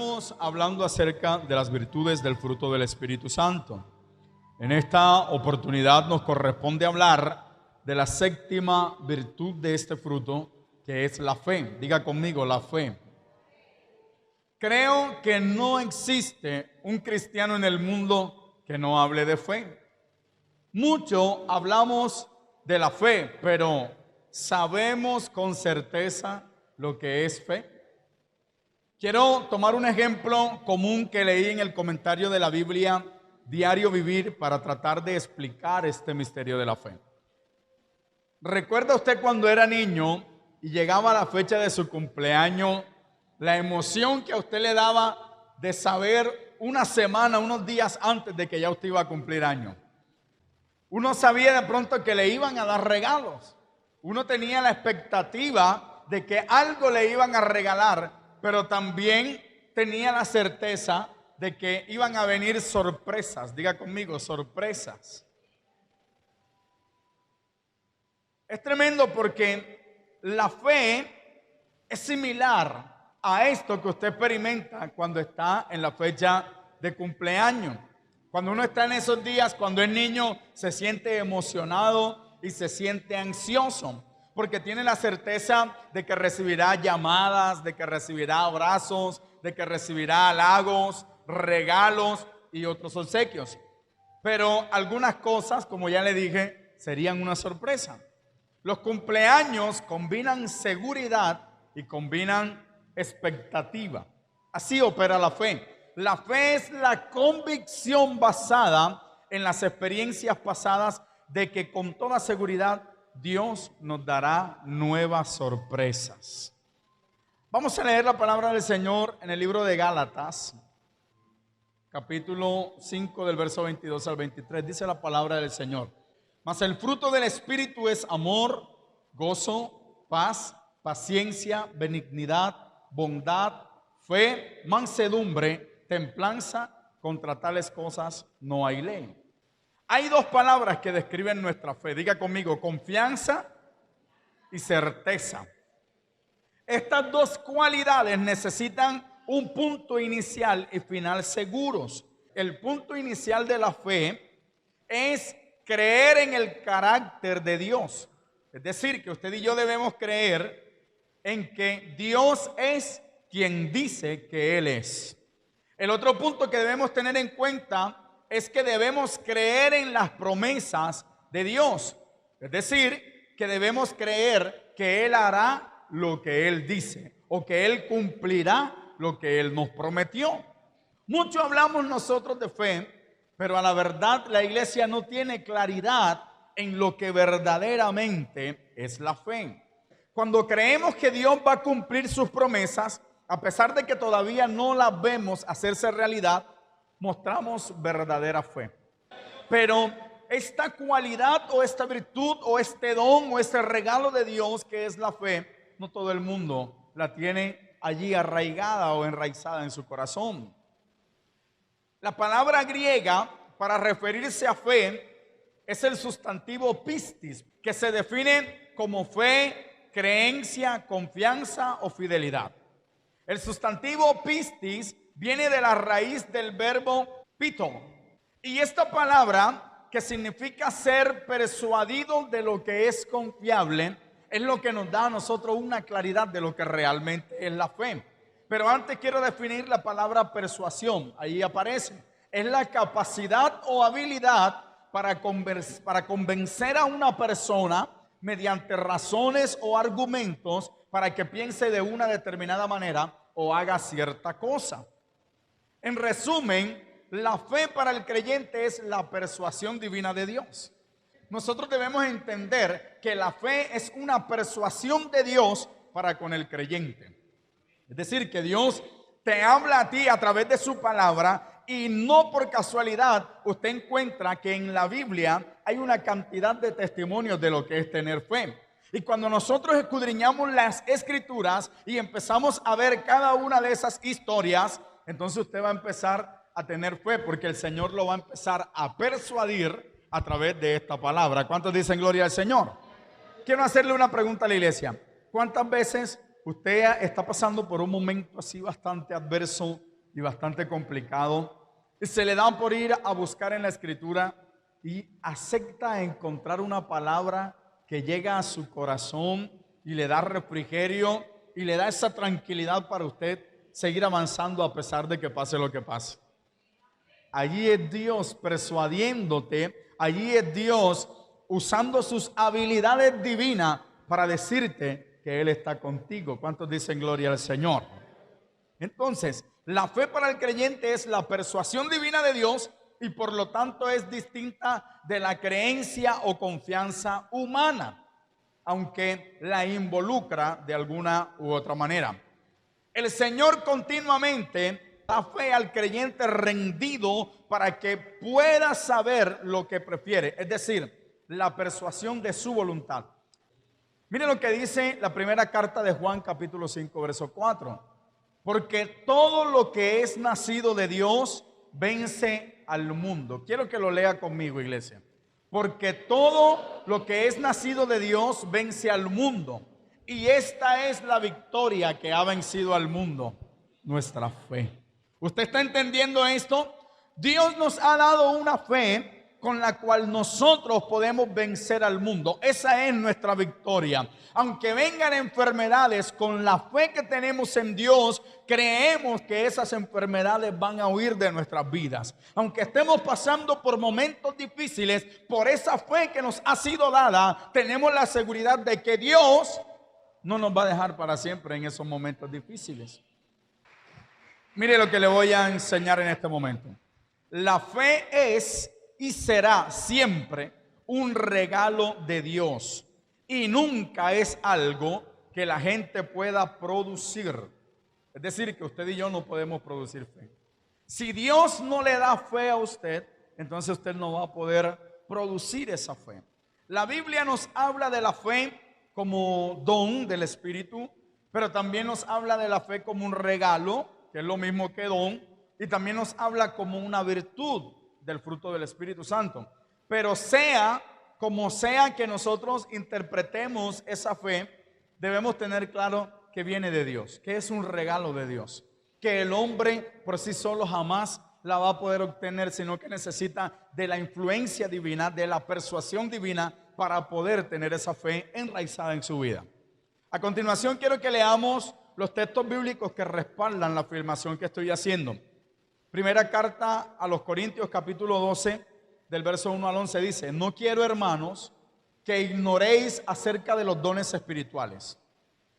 Continuemos hablando acerca de las virtudes del fruto del Espíritu Santo. En esta oportunidad nos corresponde hablar de la séptima virtud de este fruto, que es la fe. Diga conmigo, la fe. Creo que no existe un cristiano en el mundo que no hable de fe. Mucho hablamos de la fe, pero ¿sabemos con certeza lo que es fe? Quiero tomar un ejemplo común que leí en el comentario de la Biblia Diario Vivir para tratar de explicar este misterio de la fe. ¿Recuerda usted cuando era niño y llegaba la fecha de su cumpleaños, la emoción que a usted le daba de saber una semana, unos días antes de que ya usted iba a cumplir años? Uno sabía de pronto que le iban a dar regalos. Uno tenía la expectativa de que algo le iban a regalar, pero también tenía la certeza de que iban a venir sorpresas. Diga conmigo, sorpresas. Es tremendo porque la fe es similar a esto que usted experimenta cuando está en la fecha de cumpleaños. Cuando uno está en esos días, cuando es niño, se siente emocionado y se siente ansioso, porque tiene la certeza de que recibirá llamadas, de que recibirá abrazos, de que recibirá halagos, regalos y otros obsequios. Pero algunas cosas, como ya le dije, serían una sorpresa. Los cumpleaños combinan seguridad y combinan expectativa. Así opera la fe. La fe es la convicción basada en las experiencias pasadas de que con toda seguridad Dios nos dará nuevas sorpresas. Vamos a leer la palabra del Señor en el libro de Gálatas, capítulo 5 del verso 22 al 23. Dice la palabra del Señor: mas el fruto del Espíritu es amor, gozo, paz, paciencia, benignidad, bondad, fe, mansedumbre, templanza. Contra tales cosas no hay ley. Hay dos palabras que describen nuestra fe. Diga conmigo, confianza y certeza. Estas dos cualidades necesitan un punto inicial y final seguros. El punto inicial de la fe es creer en el carácter de Dios. Es decir, que usted y yo debemos creer en que Dios es quien dice que Él es. El otro punto que debemos tener en cuenta es que debemos creer en las promesas de Dios. Es decir, que debemos creer que Él hará lo que Él dice o que Él cumplirá lo que Él nos prometió. Mucho hablamos nosotros de fe, pero a la verdad la iglesia no tiene claridad en lo que verdaderamente es la fe. Cuando creemos que Dios va a cumplir sus promesas, a pesar de que todavía no las vemos hacerse realidad, mostramos verdadera fe. Pero esta cualidad o esta virtud o este don o este regalo de Dios que es la fe, no todo el mundo la tiene allí arraigada o enraizada en su corazón. La palabra griega para referirse a fe es el sustantivo pistis, que se define como fe, creencia, confianza o fidelidad. El sustantivo pistis viene de la raíz del verbo pito. Y esta palabra, que significa ser persuadido de lo que es confiable, es lo que nos da a nosotros una claridad de lo que realmente es la fe. Pero antes quiero definir la palabra persuasión. Ahí aparece. Es la capacidad o habilidad para convencer a una persona mediante razones o argumentos para que piense de una determinada manera o haga cierta cosa. En resumen, la fe para el creyente es la persuasión divina de Dios. Nosotros debemos entender que la fe es una persuasión de Dios para con el creyente. Es decir, que Dios te habla a ti a través de su palabra y no por casualidad usted encuentra que en la Biblia hay una cantidad de testimonios de lo que es tener fe. Y cuando nosotros escudriñamos las escrituras y empezamos a ver cada una de esas historias, entonces usted va a empezar a tener fe, porque el Señor lo va a empezar a persuadir a través de esta palabra. ¿Cuántos dicen gloria al Señor? Quiero hacerle una pregunta a la iglesia. ¿Cuántas veces usted está pasando por un momento así bastante adverso y bastante complicado. Y se le da por ir a buscar en la Escritura y acepta encontrar una palabra que llega a su corazón y le da refrigerio y le da esa tranquilidad para usted seguir avanzando a pesar de que pase lo que pase. Allí es Dios persuadiéndote, allí es Dios usando sus habilidades divinas para decirte que Él está contigo. ¿Cuántos dicen gloria al Señor? Entonces, la fe para el creyente es la persuasión divina de Dios y por lo tanto es distinta de la creencia o confianza humana, aunque la involucra de alguna u otra manera. El Señor continuamente da fe al creyente rendido para que pueda saber lo que prefiere, es decir, la persuasión de su voluntad. Miren lo que dice la primera carta de Juan, capítulo 5, verso 4. Porque todo lo que es nacido de Dios vence al mundo. Quiero que lo lea conmigo, iglesia. Porque todo lo que es nacido de Dios vence al mundo. Y esta es la victoria que ha vencido al mundo, nuestra fe. ¿Usted está entendiendo esto? Dios nos ha dado una fe con la cual nosotros podemos vencer al mundo. Esa es nuestra victoria. Aunque vengan enfermedades, con la fe que tenemos en Dios, creemos que esas enfermedades van a huir de nuestras vidas. Aunque estemos pasando por momentos difíciles, por esa fe que nos ha sido dada, tenemos la seguridad de que Dios no nos va a dejar para siempre en esos momentos difíciles. Mire lo que le voy a enseñar en este momento. La fe es y será siempre un regalo de Dios y nunca es algo que la gente pueda producir. Es decir, que usted y yo no podemos producir fe. Si Dios no le da fe a usted, entonces usted no va a poder producir esa fe. La Biblia nos habla de la fe como don del Espíritu, pero también nos habla de la fe como un regalo, que es lo mismo que don, y también nos habla como una virtud del fruto del Espíritu Santo. Pero sea como sea que nosotros interpretemos esa fe, debemos tener claro que viene de Dios, que es un regalo de Dios, que el hombre por sí solo jamás la va a poder obtener, sino que necesita de la influencia divina, de la persuasión divina para poder tener esa fe enraizada en su vida. A continuación quiero que leamos los textos bíblicos que respaldan la afirmación que estoy haciendo. Primera carta a los Corintios, capítulo 12, del verso 1 al 11 dice: no quiero, hermanos, que ignoréis acerca de los dones espirituales.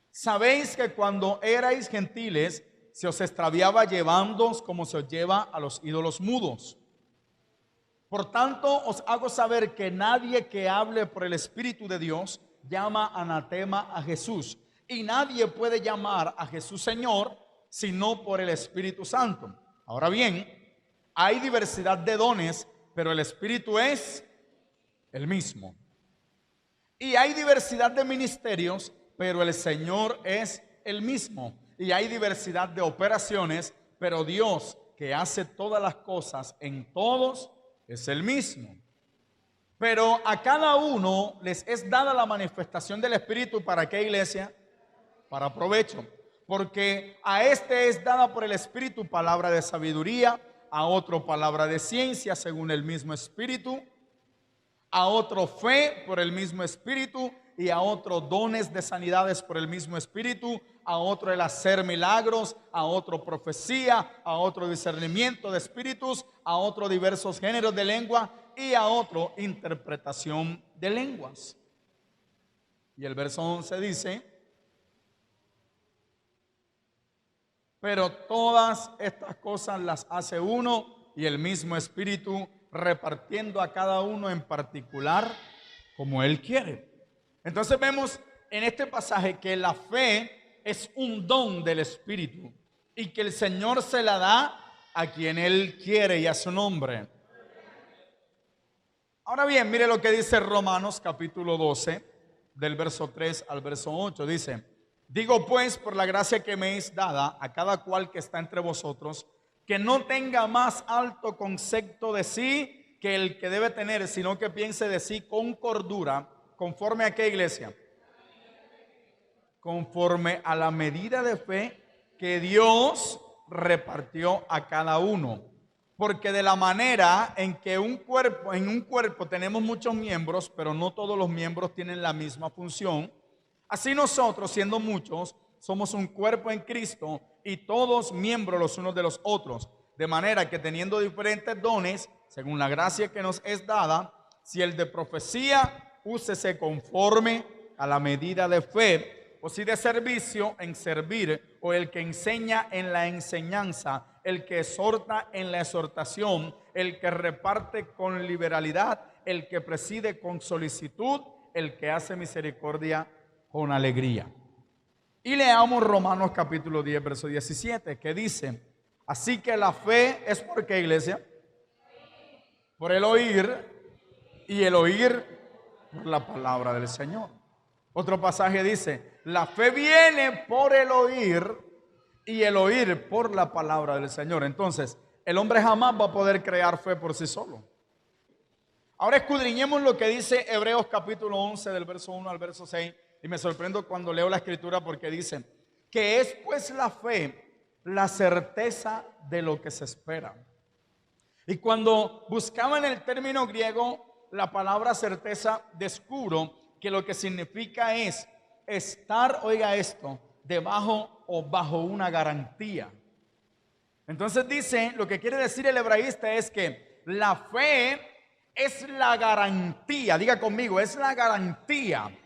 Sabéis que cuando erais gentiles se os extraviaba llevándoos como se os lleva a los ídolos mudos. Por tanto, os hago saber que nadie que hable por el Espíritu de Dios llama anatema a Jesús, y nadie puede llamar a Jesús Señor sino por el Espíritu Santo. Ahora bien, hay diversidad de dones, pero el Espíritu es el mismo. Y hay diversidad de ministerios, pero el Señor es el mismo. Y hay diversidad de operaciones, pero Dios, que hace todas las cosas en todos, es el mismo. Pero a cada uno les es dada la manifestación del Espíritu. ¿Para qué, iglesia? Para provecho. Porque a este es dada por el Espíritu palabra de sabiduría, a otro palabra de ciencia según el mismo Espíritu, a otro fe por el mismo Espíritu, y a otro dones de sanidades por el mismo Espíritu, a otro el hacer milagros, a otro profecía, a otro discernimiento de espíritus, a otro diversos géneros de lengua y a otro interpretación de lenguas. Y el verso 11 dice: pero todas estas cosas las hace uno y el mismo Espíritu, repartiendo a cada uno en particular como Él quiere. Entonces vemos en este pasaje que la fe es un don del Espíritu y que el Señor se la da a quien Él quiere y a su nombre. Ahora bien, mire lo que dice Romanos capítulo 12, del verso 3 al verso 8. Dice: digo pues, por la gracia que me es dada a cada cual que está entre vosotros, que no tenga más alto concepto de sí que el que debe tener, sino que piense de sí con cordura. ¿Conforme a qué, iglesia? Conforme a la medida de fe que Dios repartió a cada uno. Porque de la manera en que en un cuerpo tenemos muchos miembros, pero no todos los miembros tienen la misma función, así nosotros, siendo muchos, somos un cuerpo en Cristo y todos miembros los unos de los otros. De manera que teniendo diferentes dones, según la gracia que nos es dada, si el de profecía, úsese conforme a la medida de fe, o si de servicio, en servir, o el que enseña en la enseñanza, el que exhorta en la exhortación, el que reparte con liberalidad, el que preside con solicitud, el que hace misericordia con alegría. Y leamos Romanos capítulo 10, verso 17, que dice: así que la fe es por qué, iglesia, por el oír, y el oír por la palabra del Señor. Otro pasaje dice: la fe viene por el oír, y el oír por la palabra del Señor. Entonces, el hombre jamás va a poder crear fe por sí solo. Ahora escudriñemos lo que dice Hebreos capítulo 11, del verso 1 al verso 6. Y me sorprendo cuando leo la escritura, porque dice que es pues la fe, la certeza de lo que se espera. Y cuando buscaba en el término griego la palabra certeza, descubro que lo que significa es estar, oiga esto, debajo o bajo una garantía. Entonces dice, lo que quiere decir el hebraísta es que la fe es la garantía. Diga conmigo, es la garantía.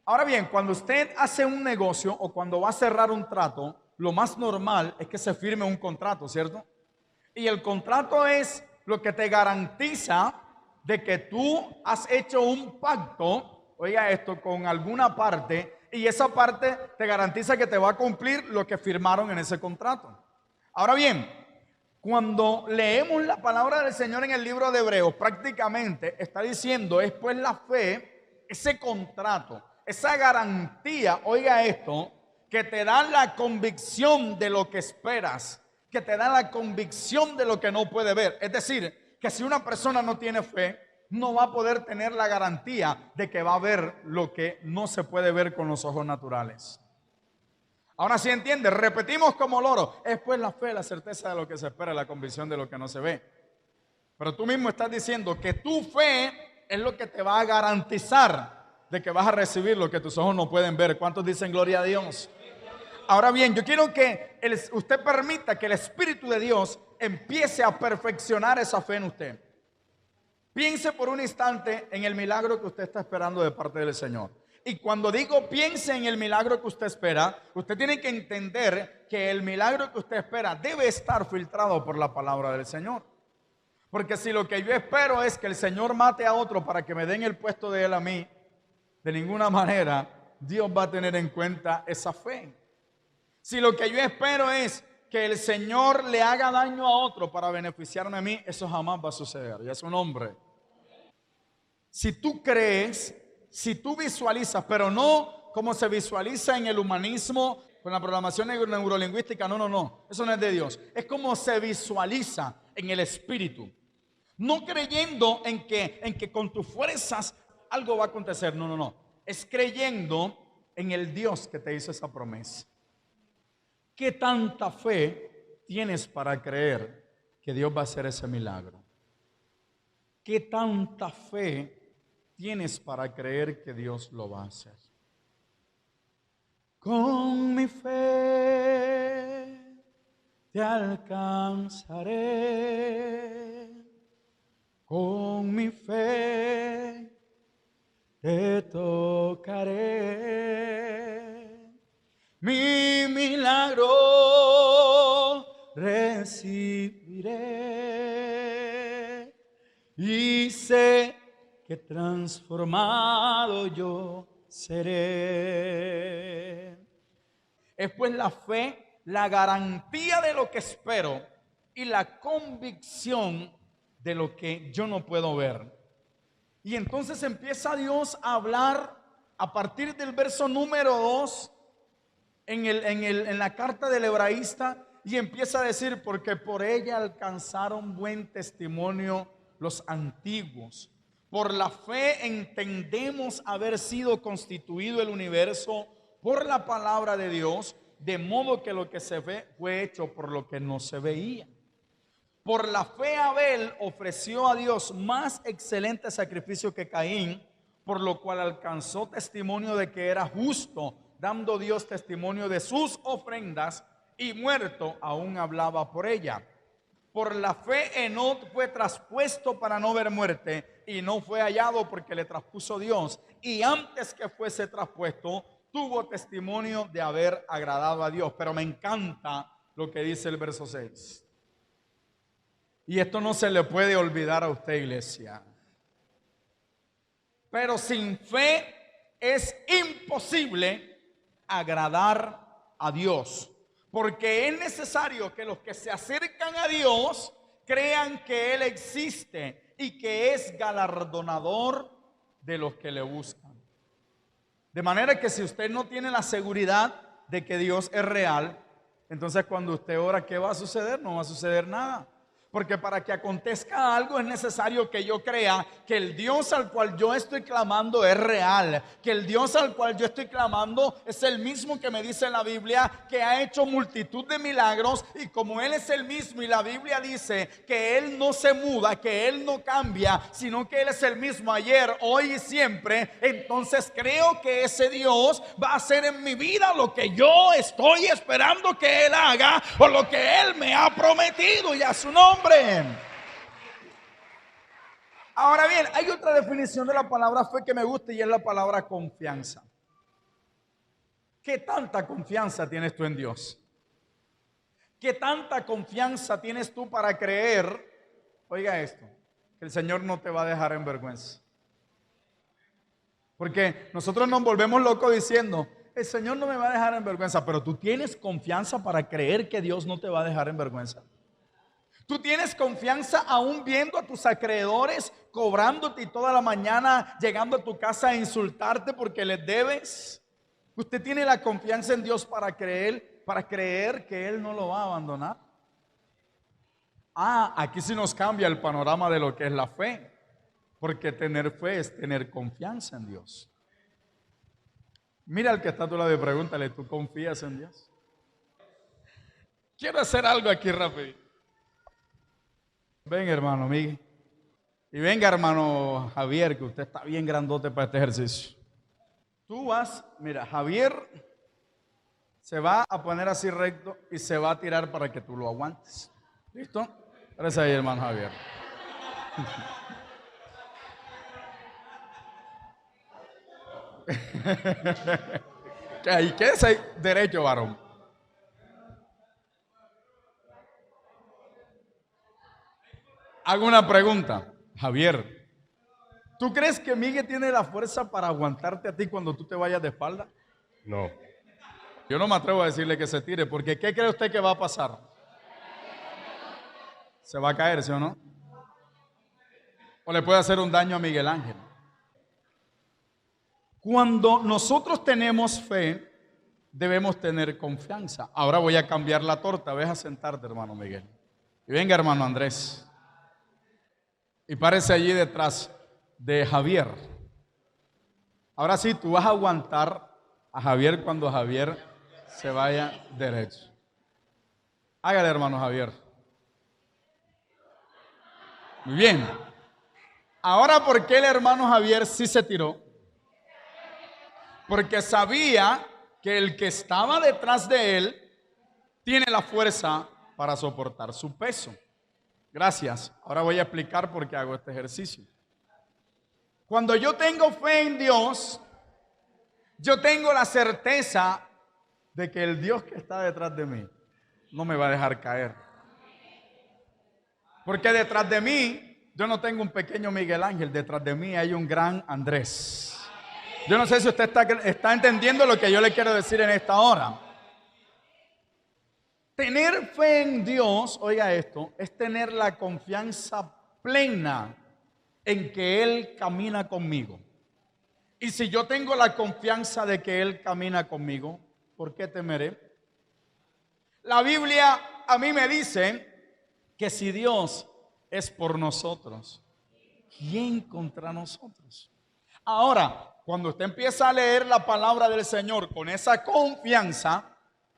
Ahora bien, cuando usted hace un negocio o cuando va a cerrar un trato, lo más normal es que se firme un contrato, ¿cierto? Y el contrato es lo que te garantiza de que tú has hecho un pacto, oiga esto, con alguna parte, y esa parte te garantiza que te va a cumplir lo que firmaron en ese contrato. Ahora bien, cuando leemos la palabra del Señor en el libro de Hebreos, prácticamente está diciendo, es pues la fe, ese contrato, esa garantía, oiga esto, que te da la convicción de lo que esperas, que te da la convicción de lo que no puede ver. Es decir, que si una persona no tiene fe, no va a poder tener la garantía de que va a ver lo que no se puede ver con los ojos naturales. Ahora sí entiende, repetimos como loro, es pues la fe, la certeza de lo que se espera, la convicción de lo que no se ve. Pero tú mismo estás diciendo que tu fe es lo que te va a garantizar de que vas a recibir lo que tus ojos no pueden ver. ¿Cuántos dicen gloria a Dios? Ahora bien, yo quiero que usted permita que el Espíritu de Dios empiece a perfeccionar esa fe en usted. Piense por un instante en el milagro que usted está esperando de parte del Señor. Y cuando digo piense en el milagro que usted espera, usted tiene que entender que el milagro que usted espera debe estar filtrado por la palabra del Señor. Porque si lo que yo espero es que el Señor mate a otro para que me den el puesto de él a mí, de ninguna manera Dios va a tener en cuenta esa fe. Si lo que yo espero es que el Señor le haga daño a otro para beneficiarme a mí, eso jamás va a suceder. Ya es un hombre. Si tú crees, si tú visualizas, pero no como se visualiza en el humanismo, con la programación neurolingüística, no, eso no es de Dios. Es como se visualiza en el espíritu. No creyendo en que con tus fuerzas algo va a acontecer, no. Es creyendo en el Dios que te hizo esa promesa. ¿Qué tanta fe tienes para creer que Dios va a hacer ese milagro? ¿Qué tanta fe tienes para creer que Dios lo va a hacer? Con mi fe te alcanzaré, con mi fe te tocaré, mi milagro recibiré y sé que transformado yo seré. Es pues la fe, la garantía de lo que espero y la convicción de lo que yo no puedo ver. Y entonces empieza Dios a hablar a partir del verso número 2 en la carta del hebraísta, y empieza a decir, porque por ella alcanzaron buen testimonio los antiguos. Por la fe entendemos haber sido constituido el universo por la palabra de Dios, de modo que lo que se ve fue hecho por lo que no se veía. Por la fe Abel ofreció a Dios más excelente sacrificio que Caín, por lo cual alcanzó testimonio de que era justo, dando Dios testimonio de sus ofrendas, y muerto aún hablaba por ella. Por la fe Enoc fue traspuesto para no ver muerte, y no fue hallado porque le traspuso Dios, y antes que fuese traspuesto tuvo testimonio de haber agradado a Dios. Pero me encanta lo que dice el verso 6. Y esto no se le puede olvidar a usted, iglesia. Pero sin fe es imposible agradar a Dios. Porque es necesario que los que se acercan a Dios crean que Él existe y que es galardonador de los que le buscan. De manera que si usted no tiene la seguridad de que Dios es real, entonces cuando usted ora, ¿qué va a suceder? No va a suceder nada. Porque para que acontezca algo es necesario que yo crea que el Dios al cual yo estoy clamando es real, que el Dios al cual yo estoy clamando es el mismo que me dice en la Biblia que ha hecho multitud de milagros, y como Él es el mismo y la Biblia dice que Él no se muda, que Él no cambia, sino que Él es el mismo ayer, hoy y siempre, entonces creo que ese Dios va a hacer en mi vida lo que yo estoy esperando que Él haga o lo que Él me ha prometido, y a su nombre. Ahora bien, hay otra definición de la palabra fe que me gusta, y es la palabra confianza. ¿Qué tanta confianza tienes tú en Dios? ¿Qué tanta confianza tienes tú para creer, oiga esto, que el Señor no te va a dejar en vergüenza? Porque nosotros nos volvemos locos diciendo, el Señor no me va a dejar en vergüenza, pero tú tienes confianza para creer que Dios no te va a dejar en vergüenza. Tú tienes confianza aún viendo a tus acreedores cobrándote y toda la mañana llegando a tu casa a insultarte porque les debes. Usted tiene la confianza en Dios para creer que Él no lo va a abandonar. Aquí sí nos cambia el panorama de lo que es la fe, porque tener fe es tener confianza en Dios. Mira al que está a tu lado y pregúntale, ¿tú confías en Dios? Quiero hacer algo aquí rápido. Venga, hermano Miguel. Y venga, hermano Javier, que usted está bien grandote para este ejercicio. Tú vas, mira, Javier se va a poner así recto y se va a tirar para que tú lo aguantes. ¿Listo? Parece ahí, hermano Javier. ¿Y qué es ahí? Derecho, varón. Hago una pregunta, Javier. ¿Tú crees que Miguel tiene la fuerza para aguantarte a ti cuando tú te vayas de espalda? No. Yo no me atrevo a decirle que se tire, porque ¿qué cree usted que va a pasar? Se va a caer, ¿sí o no? O le puede hacer un daño a Miguel Ángel. Cuando nosotros tenemos fe, debemos tener confianza. Ahora voy a cambiar la torta. Ves a sentarte, hermano Miguel. Y venga, hermano Andrés. Y párese allí detrás de Javier. Ahora sí, tú vas a aguantar a Javier cuando Javier se vaya derecho. Hágale, hermano Javier. Muy bien. Ahora, ¿por qué el hermano Javier sí se tiró? Porque sabía que el que estaba detrás de él tiene la fuerza para soportar su peso. Gracias. Ahora voy a explicar por qué hago este ejercicio. Cuando yo tengo fe en Dios, yo tengo la certeza de que el Dios que está detrás de mí no me va a dejar caer. Porque detrás de mí, yo no tengo un pequeño Miguel Ángel, detrás de mí hay un gran Andrés. Yo no sé si usted está entendiendo lo que yo le quiero decir en esta hora. Tener fe en Dios, oiga esto, es tener la confianza plena en que Él camina conmigo. Y si yo tengo la confianza de que Él camina conmigo, ¿por qué temeré? La Biblia a mí me dice que si Dios es por nosotros, ¿quién contra nosotros? Ahora, cuando usted empieza a leer la palabra del Señor con esa confianza,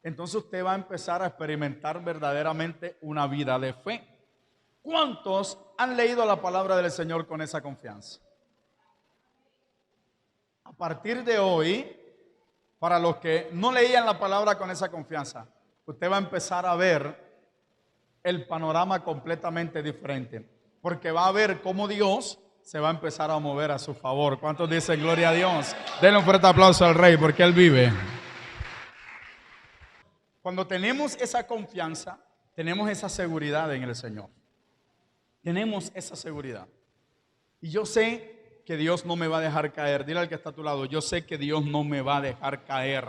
entonces usted va a empezar a experimentar verdaderamente una vida de fe. ¿Cuántos han leído la palabra del Señor con esa confianza? A partir de hoy, para los que no leían la palabra con esa confianza, usted va a empezar a ver el panorama completamente diferente, porque va a ver cómo Dios se va a empezar a mover a su favor. ¿Cuántos dicen gloria a Dios? Denle un fuerte aplauso al Rey, porque Él vive. Cuando tenemos esa confianza, tenemos esa seguridad en el Señor. Tenemos esa seguridad. Y yo sé que Dios no me va a dejar caer. Dile al que está a tu lado, yo sé que Dios no me va a dejar caer.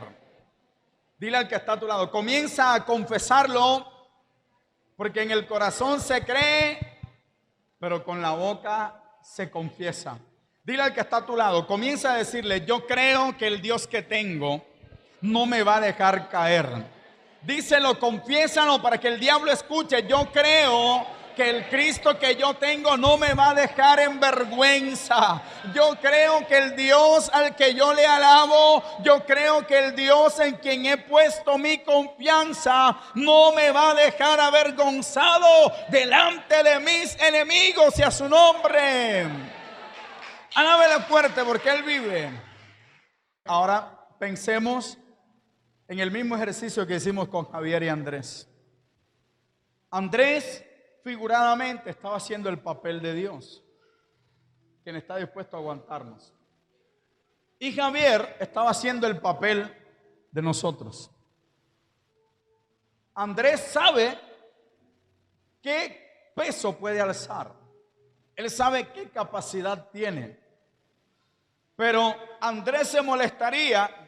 Dile al que está a tu lado, comienza a confesarlo, porque en el corazón se cree, pero con la boca se confiesa. Dile al que está a tu lado, comienza a decirle, yo creo que el Dios que tengo no me va a dejar caer. Díselo, confiésalo para que el diablo escuche, yo creo que el Cristo que yo tengo no me va a dejar en vergüenza. Yo creo que el Dios al que yo le alabo, yo creo que el Dios en quien he puesto mi confianza no me va a dejar avergonzado delante de mis enemigos, y a su nombre. Alábele fuerte porque Él vive. Ahora pensemos en el mismo ejercicio que hicimos con Javier y Andrés. Andrés figuradamente estaba haciendo el papel de Dios, quien está dispuesto a aguantarnos. Y Javier estaba haciendo el papel de nosotros. Andrés sabe qué peso puede alzar. Él sabe qué capacidad tiene. Pero Andrés se molestaría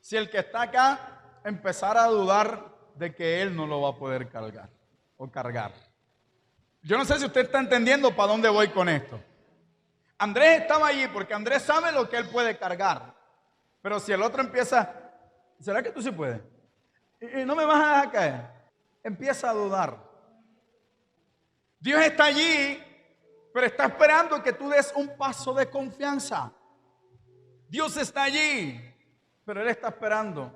si el que está acá empezara a dudar de que él no lo va a poder cargar o cargar. Yo no sé si usted está entendiendo para dónde voy con esto. Andrés estaba allí porque Andrés sabe lo que él puede cargar. Pero si el otro empieza, ¿será que tú sí puedes? Y no me vas a dejar caer. Empieza a dudar. Dios está allí, pero está esperando que tú des un paso de confianza. Dios está allí, pero Él está esperando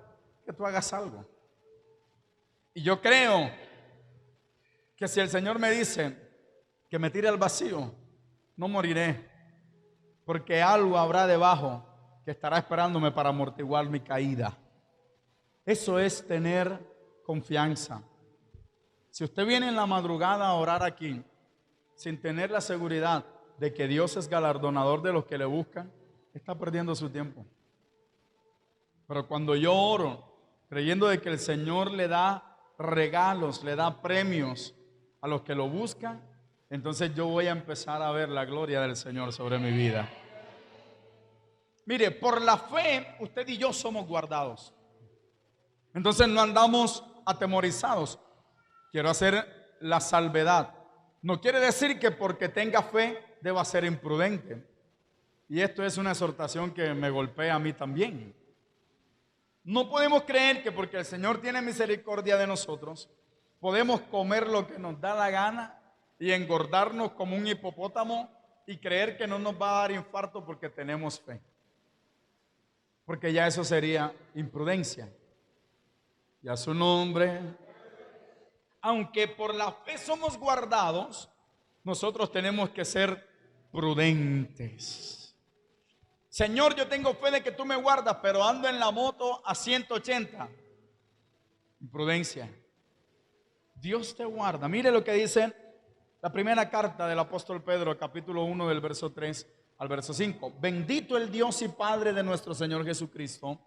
que tú hagas algo. Y yo creo que si el Señor me dice que me tire al vacío, no moriré, porque algo habrá debajo que estará esperándome para amortiguar mi caída. Eso es tener confianza. Si usted viene en la madrugada a orar aquí sin tener la seguridad de que Dios es galardonador de los que le buscan, está perdiendo su tiempo. Pero cuando yo oro creyendo de que el Señor le da regalos, le da premios a los que lo buscan, entonces yo voy a empezar a ver la gloria del Señor sobre mi vida. Mire, por la fe usted y yo somos guardados. Entonces no andamos atemorizados. Quiero hacer la salvedad. No quiere decir que porque tenga fe deba ser imprudente. Y esto es una exhortación que me golpea a mí también. No podemos creer que porque el Señor tiene misericordia de nosotros, podemos comer lo que nos da la gana y engordarnos como un hipopótamo y creer que no nos va a dar infarto porque tenemos fe. Porque ya eso sería imprudencia. Y a su nombre, aunque por la fe somos guardados, nosotros tenemos que ser prudentes. Señor, yo tengo fe de que tú me guardas, pero ando en la moto a 180. Imprudencia. Dios te guarda. Mire lo que dice la primera carta del apóstol Pedro, capítulo 1, del verso 3 al verso 5. Bendito el Dios y Padre de nuestro Señor Jesucristo,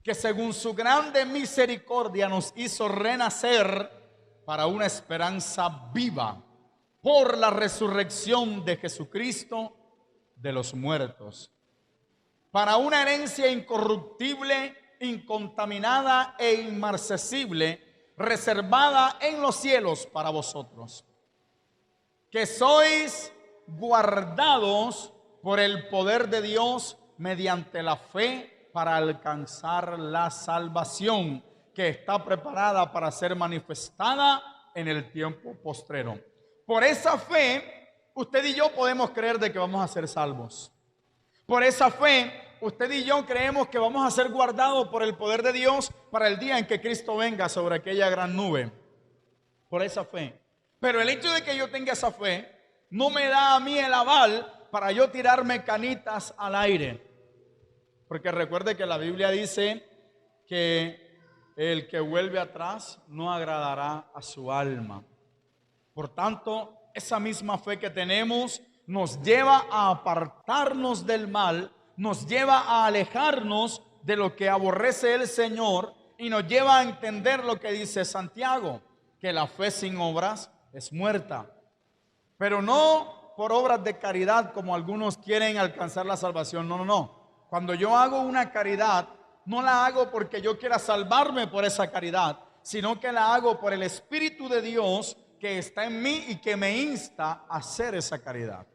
que según su grande misericordia nos hizo renacer para una esperanza viva por la resurrección de Jesucristo de los muertos, para una herencia incorruptible, incontaminada e inmarcesible, reservada en los cielos para vosotros, que sois guardados por el poder de Dios mediante la fe para alcanzar la salvación que está preparada para ser manifestada en el tiempo postrero. Por esa fe, usted y yo podemos creer de que vamos a ser salvos. Por esa fe usted y yo creemos que vamos a ser guardados por el poder de Dios para el día en que Cristo venga sobre aquella gran nube. Por esa fe. Pero el hecho de que yo tenga esa fe no me da a mí el aval para yo tirarme canitas al aire. Porque recuerde que la Biblia dice que el que vuelve atrás no agradará a su alma. Por tanto, esa misma fe que tenemos nos lleva a apartarnos del mal, nos lleva a alejarnos de lo que aborrece el Señor y nos lleva a entender lo que dice Santiago, que la fe sin obras es muerta. Pero no por obras de caridad como algunos quieren alcanzar la salvación. No, no, no. Cuando yo hago una caridad, no la hago porque yo quiera salvarme por esa caridad, sino que la hago por el Espíritu de Dios que está en mí y que me insta a hacer esa caridad.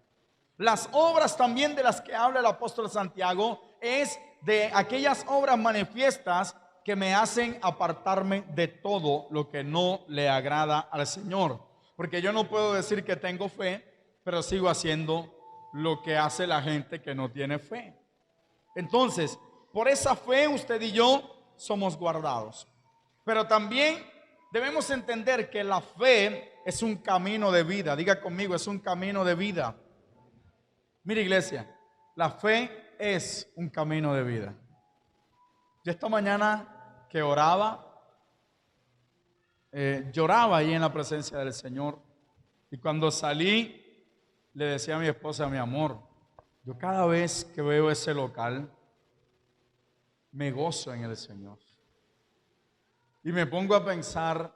Las obras también de las que habla el apóstol Santiago es de aquellas obras manifiestas que me hacen apartarme de todo lo que no le agrada al Señor. Porque yo no puedo decir que tengo fe, pero sigo haciendo lo que hace la gente que no tiene fe. Entonces, por esa fe usted y yo somos guardados. Pero también debemos entender que la fe es un camino de vida. Diga conmigo, es un camino de vida. Mira, iglesia, la fe es un camino de vida. Yo esta mañana que oraba, lloraba ahí en la presencia del Señor. Y cuando salí, le decía a mi esposa, mi amor, yo cada vez que veo ese local, me gozo en el Señor. Y me pongo a pensar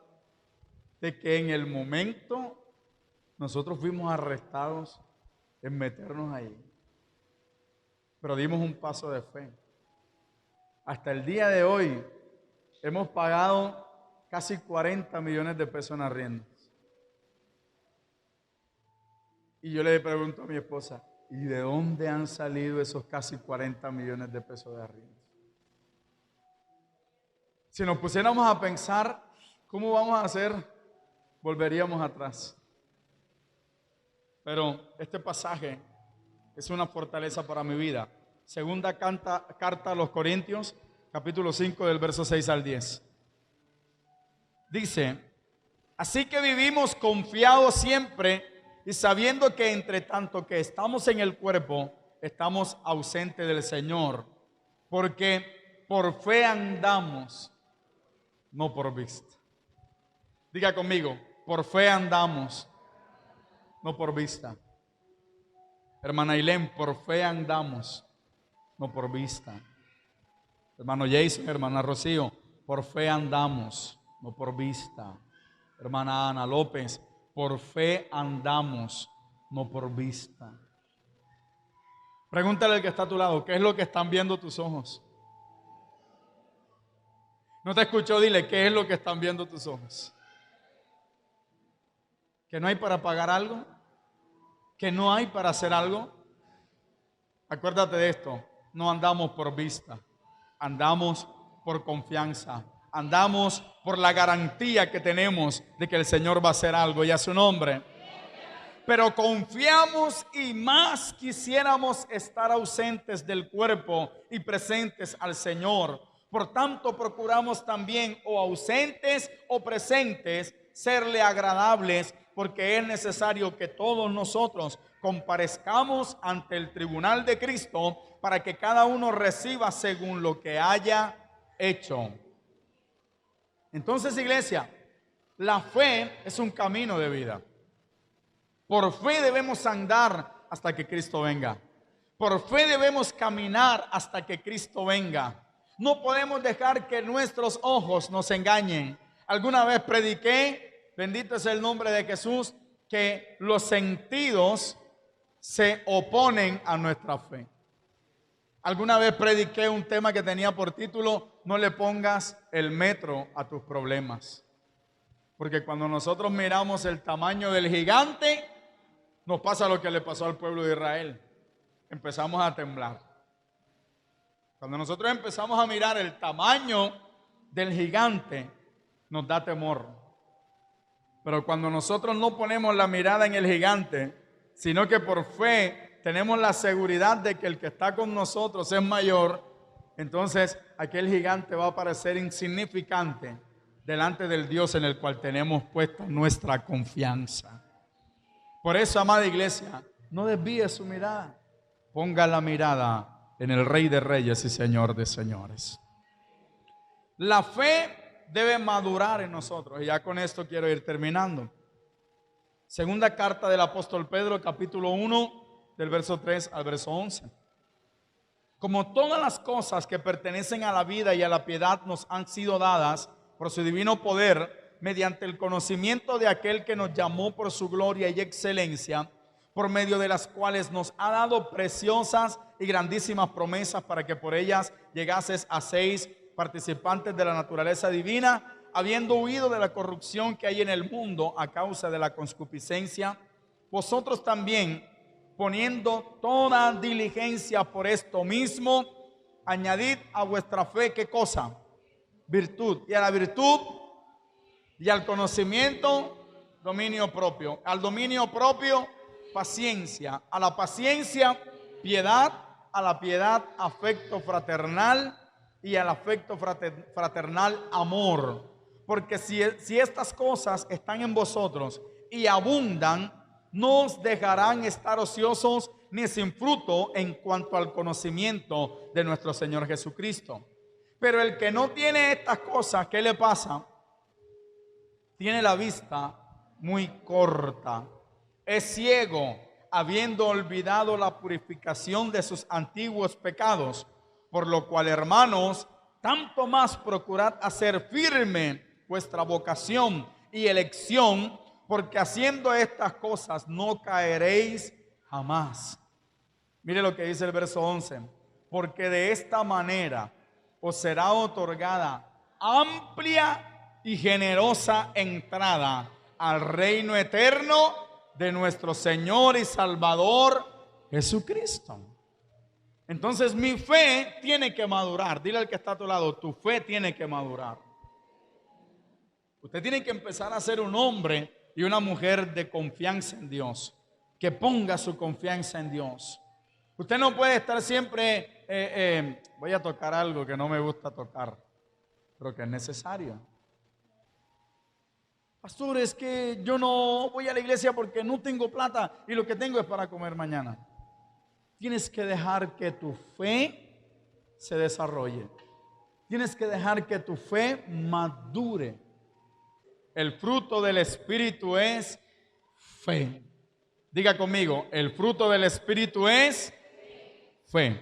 de que en el momento nosotros fuimos arrestados en meternos ahí. Pero dimos un paso de fe. Hasta el día de hoy hemos pagado casi 40 millones de pesos en arriendos. Y yo le pregunto a mi esposa, ¿y de dónde han salido esos casi 40 millones de pesos de arriendos? Si nos pusiéramos a pensar, ¿cómo vamos a hacer? Volveríamos atrás. Pero este pasaje es una fortaleza para mi vida. Segunda carta a los Corintios, capítulo 5, del verso 6 al 10. Dice, así que vivimos confiados siempre y sabiendo que entre tanto que estamos en el cuerpo, estamos ausentes del Señor, porque por fe andamos, no por vista. Diga conmigo, por fe andamos, no por vista. Hermana Ailén, por fe andamos, no por vista. Hermano Jason, hermana Rocío, por fe andamos, no por vista. Hermana Ana López, por fe andamos, no por vista. Pregúntale al que está a tu lado, ¿qué es lo que están viendo tus ojos? No te escuchó, dile, ¿qué es lo que están viendo tus ojos? ¿Que no hay para pagar algo? ¿Que no hay para hacer algo? Acuérdate de esto, no andamos por vista, andamos por confianza, andamos por la garantía que tenemos de que el Señor va a hacer algo y a su nombre. Pero confiamos y más quisiéramos estar ausentes del cuerpo y presentes al Señor. Por tanto, procuramos también o ausentes o presentes serle agradables, porque es necesario que todos nosotros comparezcamos ante el tribunal de Cristo para que cada uno reciba según lo que haya hecho. Entonces, iglesia, la fe es un camino de vida. Por fe debemos andar hasta que Cristo venga. Por fe debemos caminar hasta que Cristo venga. No podemos dejar que nuestros ojos nos engañen. Alguna vez prediqué, bendito es el nombre de Jesús, que los sentidos se oponen a nuestra fe. Alguna vez prediqué un tema que tenía por título, no le pongas el metro a tus problemas. Porque cuando nosotros miramos el tamaño del gigante, nos pasa lo que le pasó al pueblo de Israel. Empezamos a temblar. Cuando nosotros empezamos a mirar el tamaño del gigante, nos da temor. Pero cuando nosotros no ponemos la mirada en el gigante, sino que por fe tenemos la seguridad de que el que está con nosotros es mayor, entonces aquel gigante va a parecer insignificante delante del Dios en el cual tenemos puesta nuestra confianza. Por eso, amada iglesia, no desvíe su mirada. Ponga la mirada en el Rey de Reyes y Señor de Señores. La fe debe madurar en nosotros. Y ya con esto quiero ir terminando. Segunda carta del apóstol Pedro, capítulo 1, del verso 3 al verso 11. Como todas las cosas que pertenecen a la vida y a la piedad nos han sido dadas por su divino poder, mediante el conocimiento de aquel que nos llamó por su gloria y excelencia, por medio de las cuales nos ha dado preciosas y grandísimas promesas, para que por ellas llegases a seis participantes de la naturaleza divina, habiendo huido de la corrupción que hay en el mundo a causa de la concupiscencia. Vosotros también, poniendo toda diligencia por esto mismo, añadid a vuestra fe, ¿qué cosa? Virtud. Y a la virtud y al conocimiento, dominio propio. Al dominio propio, paciencia. A la paciencia, piedad. A la piedad, afecto fraternal. Y al afecto fraternal, amor. Porque si estas cosas están en vosotros y abundan, no os dejarán estar ociosos ni sin fruto en cuanto al conocimiento de nuestro Señor Jesucristo. Pero el que no tiene estas cosas, ¿qué le pasa? Tiene la vista muy corta, es ciego, habiendo olvidado la purificación de sus antiguos pecados. Por lo cual, hermanos, tanto más procurad hacer firme vuestra vocación y elección, porque haciendo estas cosas no caeréis jamás. Mire lo que dice el verso 11. Porque de esta manera os será otorgada amplia y generosa entrada al reino eterno de nuestro Señor y Salvador Jesucristo. Entonces mi fe tiene que madurar. Dile al que está a tu lado, tu fe tiene que madurar. Usted tiene que empezar a ser un hombre y una mujer de confianza en Dios, que ponga su confianza en Dios. Usted no puede estar siempre, voy a tocar algo que no me gusta tocar, pero que es necesario. Pastor, es que yo no voy a la iglesia porque no tengo plata y lo que tengo es para comer mañana. Tienes que dejar que tu fe se desarrolle. Tienes que dejar que tu fe madure. El fruto del Espíritu es fe. Diga conmigo, el fruto del Espíritu es fe.